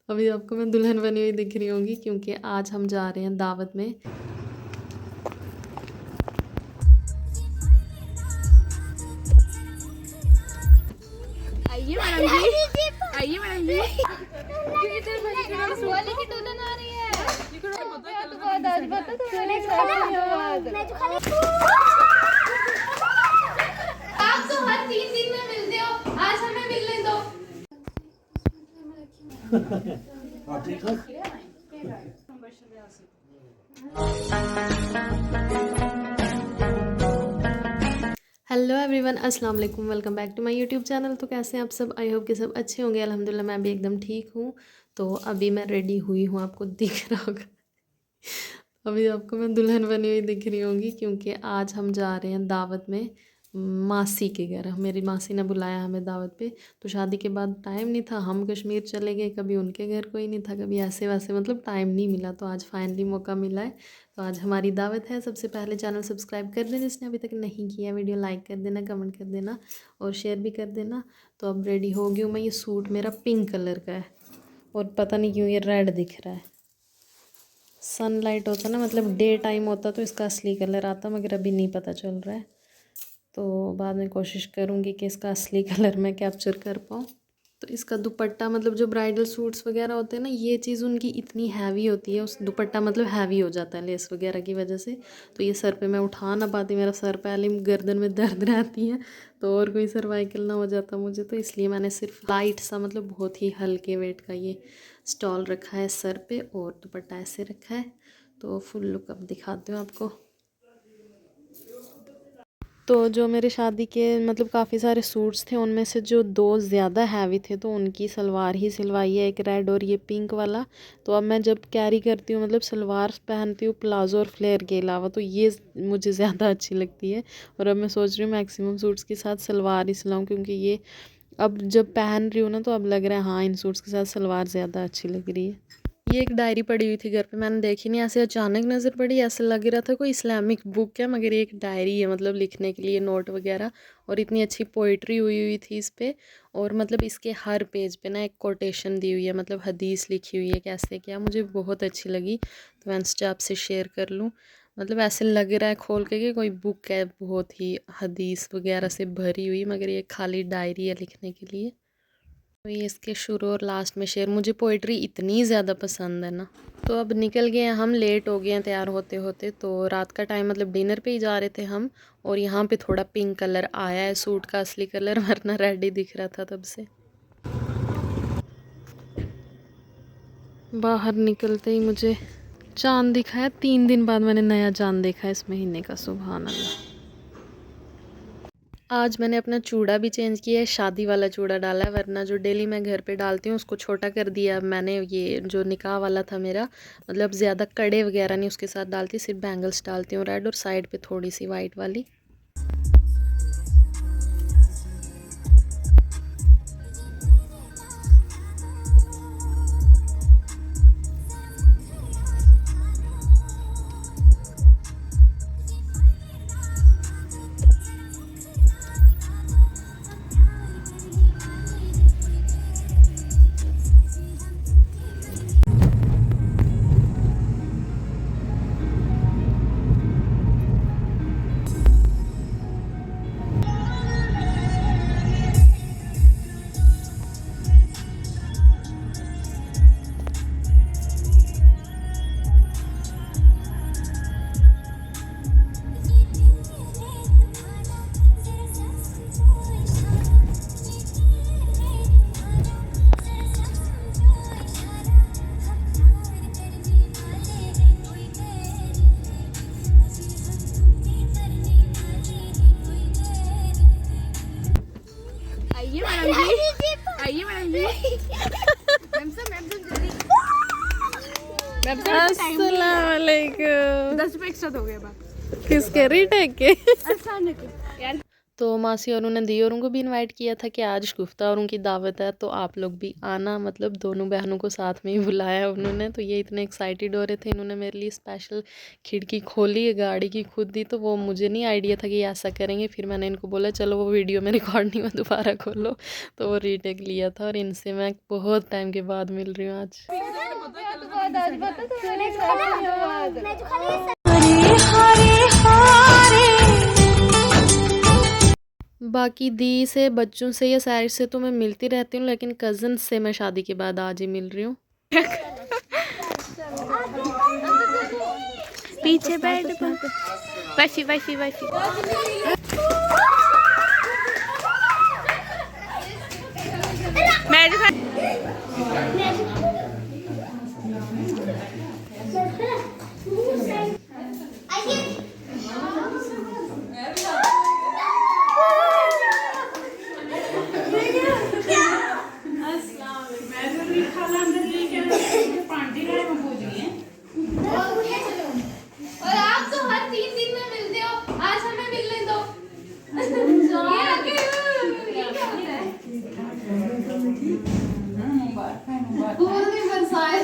अभी आपको मैं दुल्हन बनी हुई दिख रही होंगी क्योंकि आज हम जा रहे हैं दावत में। आइए मैडम जी, आइए मैडम जी। वाली की दुल्हन आ रही है। आप तो हर 3 दिन में मिलते हो, आज हमें मिलने दो। हेलो एवरीवन, अस्सलाम वालेकुम, welcome back to my YouTube channel. तो कैसे हैं आप सब? आई होप कि सब अच्छे होंगे। अल्हम्दुलिल्लाह मैं भी एकदम ठीक हूँ। तो अभी मैं रेडी हुई हूँ, आपको दिख रहा होगा। अभी आपको मैं दुल्हन बनी हुई दिख रही होंगी क्योंकि आज हम जा रहे हैं दावत में, मासी के घर। मेरी मासी ने बुलाया हमें दावत पे। तो शादी के बाद टाइम नहीं था, हम कश्मीर चले गए, कभी उनके घर कोई नहीं था, कभी ऐसे वैसे, मतलब टाइम नहीं मिला। तो आज फाइनली मौका मिला है। तो आज हमारी दावत है। सबसे पहले चैनल सब्सक्राइब कर देना जिसने अभी तक नहीं किया, वीडियो लाइक कर देना, कमेंट कर देना और शेयर भी कर देना। तो अब रेडी हो गई हूँ मैं। ये सूट मेरा पिंक कलर का है और पता नहीं क्यों ये रेड दिख रहा है। सनलाइट होता ना, मतलब डे टाइम होता तो इसका असली कलर आता, मगर अभी नहीं पता चल रहा है। तो बाद में कोशिश करूँगी कि इसका असली कलर मैं कैप्चर कर पाऊँ। तो इसका दुपट्टा, मतलब जो ब्राइडल सूट्स वगैरह होते हैं ना, ये चीज़ उनकी इतनी हैवी होती है, उस दुपट्टा मतलब हैवी हो जाता है लेस वगैरह की वजह से। तो ये सर पे मैं उठा ना पाती, मेरा सर पहले गर्दन में दर्द रहती है, तो और कोई सर्वाइकल ना हो जाता मुझे। तो इसलिए मैंने सिर्फ लाइट सा, मतलब बहुत ही हल्के वेट का ये स्टॉल रखा है सर पे और दुपट्टा ऐसे रखा है। तो फुल लुक अब दिखाती हूँ आपको। तो जो मेरे शादी के मतलब काफ़ी सारे सूट्स थे, उनमें से जो दो ज़्यादा हैवी थे तो उनकी सलवार ही सिलवाई है, एक रेड और ये पिंक वाला। तो अब मैं जब कैरी करती हूँ, मतलब सलवार पहनती हूँ प्लाजो और फ्लेयर के अलावा, तो ये मुझे ज़्यादा अच्छी लगती है। और अब मैं सोच रही हूँ मैक्सिमम सूट्स के साथ सलवार ही सिलाऊँ, क्योंकि ये अब जब पहन रही हूँ ना तो अब लग रहा है हाँ इन सूट्स के साथ सलवार ज़्यादा अच्छी लग रही है। ये एक डायरी पड़ी हुई थी घर पे, मैंने देखी नहीं, ऐसे अचानक नज़र पड़ी, ऐसे लग रहा था कोई इस्लामिक बुक है, मगर ये एक डायरी है, मतलब लिखने के लिए नोट वगैरह। और इतनी अच्छी पोइट्री हुई हुई थी इस पे। और मतलब इसके हर पेज पे ना एक कोटेशन दी हुई है, मतलब हदीस लिखी हुई है, कैसे क्या, मुझे बहुत अच्छी लगी। तो मैं इंस्टा आपसे शेयर कर लूँ। मतलब ऐसे लग रहा है खोल के कि कोई बुक है बहुत ही हदीस वगैरह से भरी हुई, मगर ये खाली डायरी है लिखने के लिए। तो ये इसके शुरू और लास्ट में शेर, मुझे पोइट्री इतनी ज़्यादा पसंद है ना। तो अब निकल गए हैं हम, लेट हो गए हैं तैयार होते होते। तो रात का टाइम, मतलब डिनर पे ही जा रहे थे हम। और यहाँ पे थोड़ा पिंक कलर आया है सूट का असली कलर, वरना रेड ही दिख रहा था तब से। बाहर निकलते ही मुझे चांद दिखा है। 3 दिन बाद मैंने नया चांद देखा है इस महीने का, सुभान अल्लाह। आज मैंने अपना चूड़ा भी चेंज किया है, शादी वाला चूड़ा डाला है, वरना जो डेली मैं घर पे डालती हूँ उसको छोटा कर दिया। अब मैंने ये जो निकाह वाला था मेरा, मतलब ज़्यादा कड़े वगैरह नहीं उसके साथ डालती, सिर्फ बैंगल्स डालती हूँ रेड और साइड पे थोड़ी सी वाइट वाली। आइए मैडम जी, आइए मैडम जी। अस्सलाम वालेकुम। 10 रुपये एक्स्ट्रा दोगे बात किसके? रीटेक के? यार तो मासी और उन्होंने दी औरों को भी इनवाइट किया था कि आज गुफ्ता औरों की दावत है तो आप लोग भी आना, मतलब दोनों बहनों को साथ में ही बुलाया उन्होंने। तो ये इतने एक्साइटेड हो रहे थे, इन्होंने मेरे लिए स्पेशल खिड़की खोली है गाड़ी की खुद ही। तो वो मुझे नहीं आइडिया था कि ये ऐसा करेंगे, फिर मैंने इनको बोला चलो वो वीडियो में रिकॉर्ड नहीं हुआ दोबारा खोलो, तो वो रीटेक लिया था। और इनसे मैं बहुत टाइम के बाद मिल रही हूँ आज। बाकी दी से, बच्चों से या साइड से तो मैं मिलती रहती हूँ, लेकिन कज़न से मैं शादी के बाद आज ही मिल रही हूँ। पीछे बैठ वैसी वैसी वैसी मैं और आप तो हर 3 दिन में मिलते हो, आज हमें मिलने दो। ये आके ये क्या होता है? फूल भी बरसाए।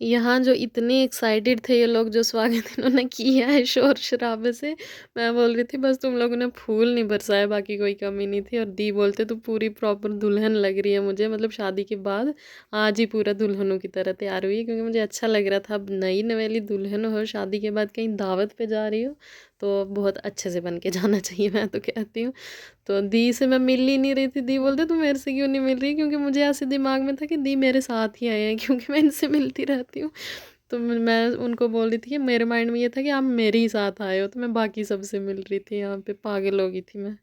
यहाँ जो इतने एक्साइटेड थे ये लोग, जो स्वागत इन्होंने किया है शोर शराबे से, मैं बोल रही थी बस तुम लोगों ने फूल नहीं बरसाए, बाकी कोई कमी नहीं थी। और दी बोलते तो पूरी प्रॉपर दुल्हन लग रही है मुझे, मतलब शादी के बाद आज ही पूरा दुल्हनों की तरह तैयार हुई है, क्योंकि मुझे अच्छा लग रहा था। अब नई नवेली दुल्हन हो, शादी के बाद कहीं दावत पे जा रही हो, तो बहुत अच्छे से बन के जाना चाहिए, मैं तो कहती हूँ। तो दी से मैं मिल ही नहीं रही थी। दी बोलते तू मेरे से क्यों नहीं मिल रही, क्योंकि मुझे ऐसे दिमाग में था कि दी मेरे साथ ही आए हैं, क्योंकि मैं इनसे मिलती रहती हूँ। तो मैं उनको बोल रही थी कि मेरे माइंड में ये था कि आप मेरे ही साथ आए हो, तो मैं बाकी सबसे मिल रही थी। यहाँ पे पागल हो गई थी मैं।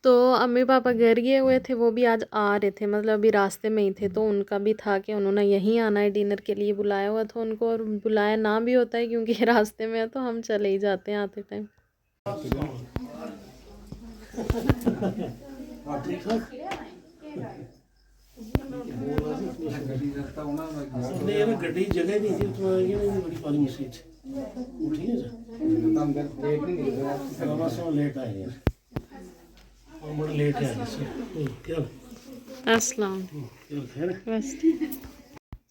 तो अम्मी पापा घर गए हुए थे, वो भी आज आ रहे थे, मतलब अभी रास्ते में ही थे। तो उनका भी था कि उन्होंने यहीं आना है, डिनर के लिए बुलाया हुआ था उनको। और बुलाया ना भी होता है क्योंकि रास्ते में है, तो हम चले ही जाते हैं आते टाइम। गड्डी जगह नहीं थी तो बड़ी पाली मुसीबत ठीक है बस लेट आए यार और बड़ा लेट है क्या अस्सलाम क्या खैर बस।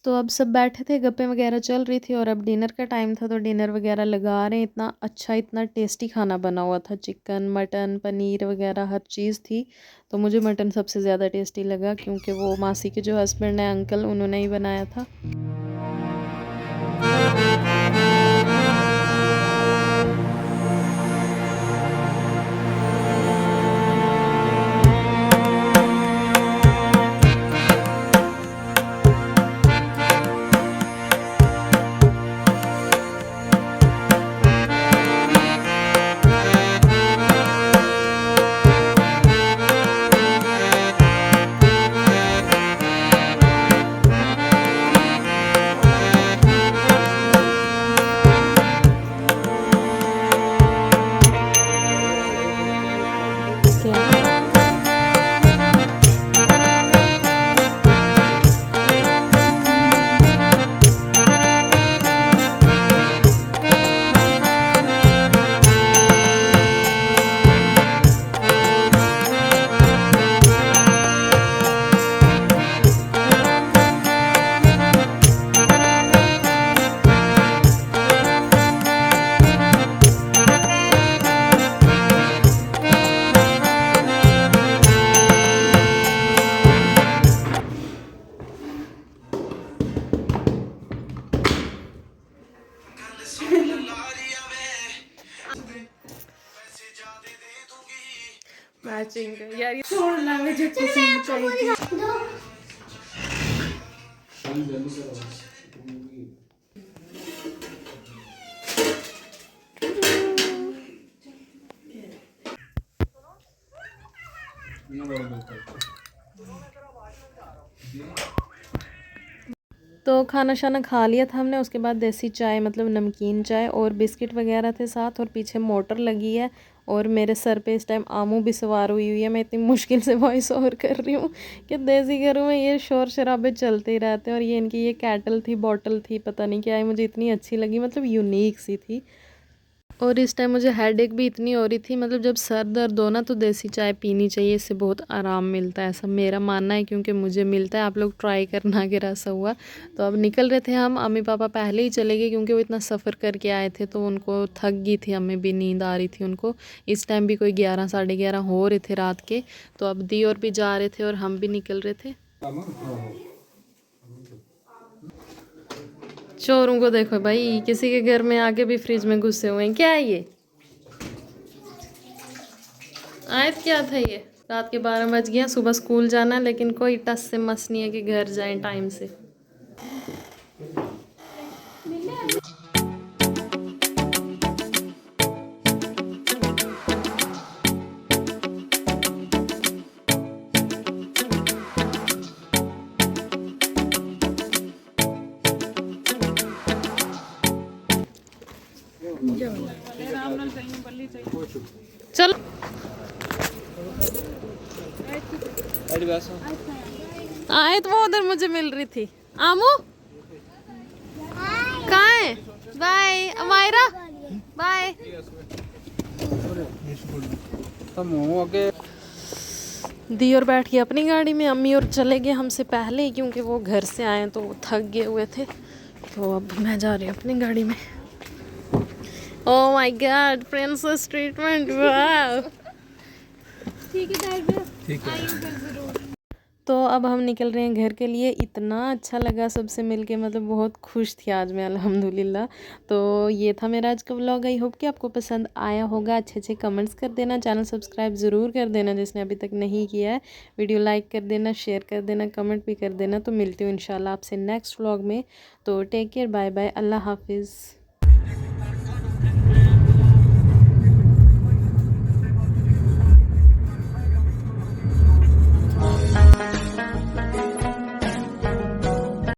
तो अब सब बैठे थे, गप्पे वगैरह चल रही थी, और अब डिनर का टाइम था, तो डिनर वगैरह लगा रहे हैं। इतना अच्छा, इतना टेस्टी खाना बना हुआ था, चिकन मटन पनीर वगैरह हर चीज़ थी। तो मुझे मटन सबसे ज़्यादा टेस्टी लगा, क्योंकि वो मासी के जो हस्बैंड है अंकल, उन्होंने ही बनाया था। मैचिंग यार, ये छोड़ना मुझे पसंद चाहिए। तो खाना शाना खा लिया था हमने, उसके बाद देसी चाय, मतलब नमकीन चाय और बिस्किट वगैरह थे साथ। और पीछे मोटर लगी है, और मेरे सर पे इस टाइम आमू भी सवार हुई हुई है। मैं इतनी मुश्किल से वॉइस ओवर कर रही हूँ कि देसी घरों में ये शोर शराबे चलते ही रहते हैं। और ये इनकी ये कैटल थी, बॉटल थी, पता नहीं क्या है, मुझे इतनी अच्छी लगी, मतलब यूनिक सी थी। और इस टाइम मुझे हेडेक भी इतनी हो रही थी, मतलब जब सर दर्द हो ना तो देसी चाय पीनी चाहिए, इससे बहुत आराम मिलता है, ऐसा मेरा मानना है, क्योंकि मुझे मिलता है। आप लोग ट्राई करना अगर ऐसा हुआ तो। अब निकल रहे थे हम, अम्मी पापा पहले ही चले गए क्योंकि वो इतना सफ़र करके आए थे तो उनको थक गई थी, हमें भी नींद आ रही थी उनको। इस टाइम भी कोई 11 साढ़े 11 हो रहे थे रात के। तो अब दी और भी जा रहे थे और हम भी निकल रहे थे। चोरों को देखो भाई, किसी के घर में आके भी फ्रिज में घुसे हुए हैं। क्या है ये? आयत क्या था ये? रात के 12 बज गया, सुबह स्कूल जाना है, लेकिन कोई टस से मस नहीं है कि घर जाएं टाइम से। चलो आए तो वो उधर मुझे मिल रही थी। आमू कहाँ है? Bye Amayra, bye. दी और बैठ गई अपनी गाड़ी में, अम्मी और चले गए हमसे पहले ही क्योंकि वो घर से आए तो वो थक गए हुए थे। तो अब मैं जा रही हूँ अपनी गाड़ी में। Oh my God, princess treatment, वाह। ठीक है, ठीक है। तो अब हम निकल रहे हैं घर के लिए। इतना अच्छा लगा सबसे मिलके, मतलब बहुत खुश थी आज मैं, अल्हम्दुलिल्लाह। तो ये था मेरा आज का व्लॉग। आई होप कि आपको पसंद आया होगा। अच्छे अच्छे कमेंट्स कर देना, चैनल सब्सक्राइब ज़रूर कर देना जिसने अभी तक नहीं किया है। वीडियो लाइक कर देना, शेयर कर देना, कमेंट भी कर देना। तो मिलती हूँ इंशाल्लाह आपसे नेक्स्ट व्लॉग में। तो टेक केयर, बाय बाय, अल्लाह हाफिज़।